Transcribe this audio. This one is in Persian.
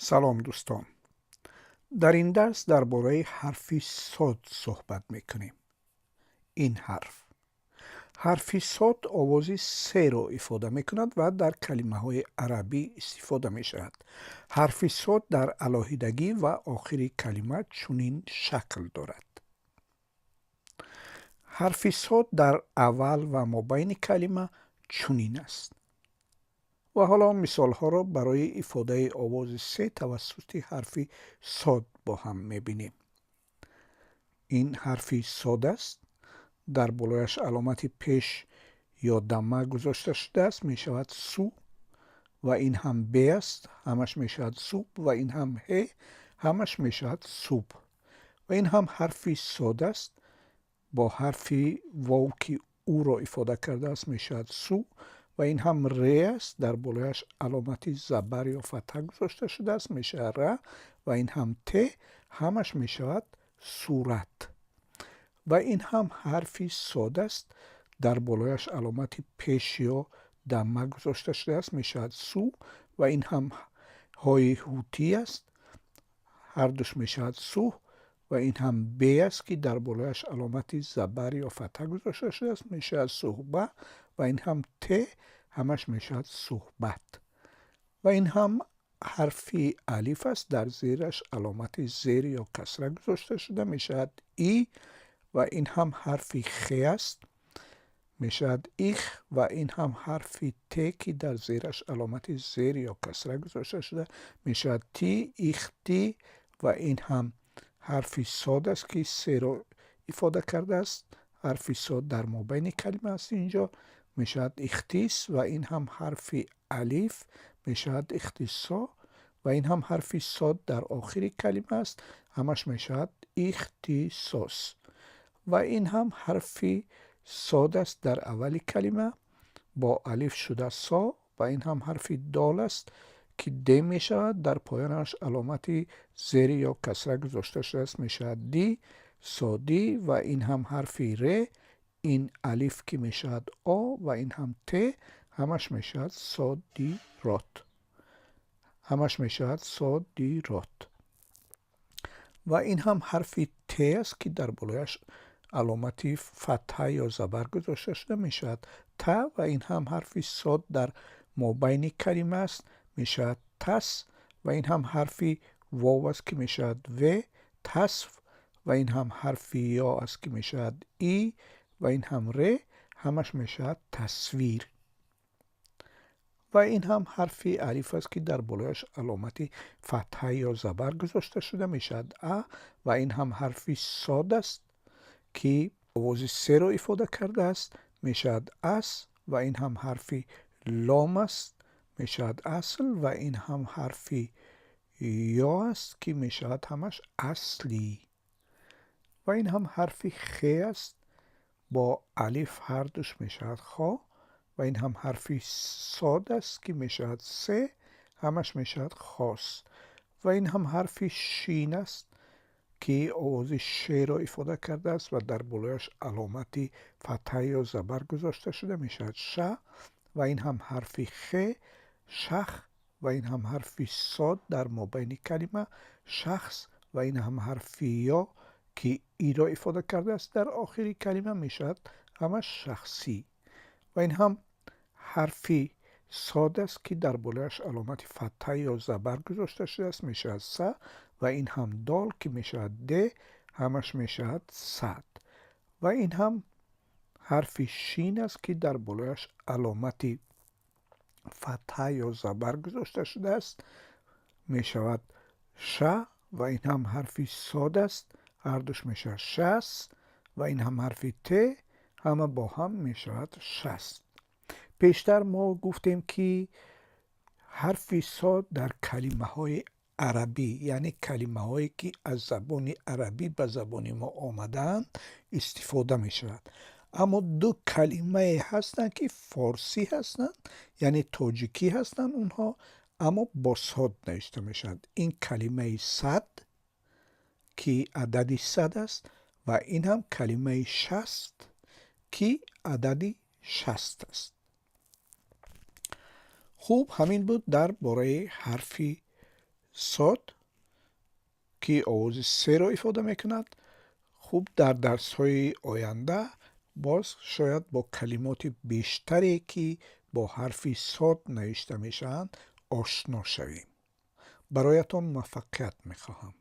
سلام دوستان، در این درس درباره حرفی صاد صحبت میکنیم. این حرفی صاد آوازی سه را ifade میکند و در کلمه های عربی استفاده میشود. حرفی صاد در علاهیدگی و آخر کلمه چنین شکل دارد. حرفی صاد در اول و مابین کلمه چنین است. و حالا مثال ها را برای ifade آواز سه توسط حرفی صاد با هم میبینیم. این حرفی صاد است. در بالایش علامت پیش یا دمه گذاشته شده است، می شود سو. و این هم ب است، همش می شود سوب. و این هم ه، همش می شود سوب. و این هم حرفی صاد است. با حرفی واو که او را ifade کرده است می شود سو. و این هم ر است، در بالایش علامت زبر یا فتحه گذاشته شده است، می شود ر. و این هم ت، همش می شود صورت. و این هم حرفی صاد است، در بالایش علامت پیش یا دمه گذاشته شده است، می شود سو. و این هم های هوتی است، هر دوش می شود سو. و این هم ب است که در بالایش علامت زبر یا فتحه گذاشته شده است، می شود صحبه. و این هم ت، همش می شود صحبت. و این هم حرفی الف است، در زیرش علامت زیر یا کسره گذاشته شده، می شود ای. و این هم حرفی خ است، می شود ایخ. و این هم حرفی ت که در زیرش علامت زیر یا کسره گذاشته شده، می شود تی، ایختی. و این هم حرفی صاد است که سه را ifade کرده است. حرفی صاد در مابین کلمه است، اینجا می شود اختص. و این هم حرفی الف، می شود اختصا. و این هم حرفی صاد در آخر کلمه است، همش می شود اختصاص. و این هم حرفی صاد است در اول کلمه، با الف شده سا. و این هم حرفی دال است که د می شود، در پایانش علامت زیر یا کسره گذاشته شده است، می شود دی، سادی. و این هم حرفی ر، این الف که می شود آ. و این هم ت، همش می شود سادی رات. همش می شود سادی رات. و این هم حرفی ت است که در بالایش علامتی فتحه یا زبر گذاشته شده، می شود ت. و این هم حرفی صاد در مابین کلمه است، می شود تس. و این هم حرفی واو است که می شود و، تصف. و این هم حرفی یا است که می شود ای. و این هم ر، همش می شود تصویر. و این هم حرفی الف است که در بالایش علامتی فتحه یا زبر گذاشته شده، می شود ا. و این هم حرفی صاد است که آواز سه را ifade کرده است، می شود اس. و این هم حرفی لام است، می شود اصل. و این هم حرفی یا است که می شود همش اصلی. و این هم حرفی خ است، با الف هر دوش می شود خا. و این هم حرفی صاد است که می شود سه، همش می شود خاص. و این هم حرفی شین است که آواز ش را ifade کرده است و در بالایش علامتی فتحه یا زبر گذاشته شده، می شود ش. و این هم حرفی خ، شخ. و این هم حرفی صاد در مابین کلمه شخص. و این هم حرفی یا که ای را ifade کرده است در آخر کلمه، می شود همش شخصی. و این هم حرفی صاد است که در بالایش علامت فتحه یا زبر گذاشته شده است، می شود س. و این هم دال که می شود د، همش می شود صد. و این هم حرفی شین است که در بالایش علامت فتحه یا زبر گذاشته شده است، می شود ش. و این هم حرفی صاد است، هر دوش می شود شست. و این هم حرفی ت، همه با هم می شود شست. پیشتر ما گفتیم که حرفی صاد در کلمه های عربی، یعنی کلمه هایی که از زبان عربی به زبان ما آمدن استفاده می شود. اما دو کلمه هستند که فارسی هستند، یعنی تاجیکی هستند اونها، اما با صاد نوشته می شود. این کلمه صد که عدد 100 است و این هم کلمه 60 که عدد 60 است. خوب، همین بود در باره حرفی صاد که آواز سه را ifade میکند. خوب در درس های آینده باز شاید با کلمات بیشتری که با حرف صاد نوشته میشن آشنا شویم. برایتان موفقیت میخواهم.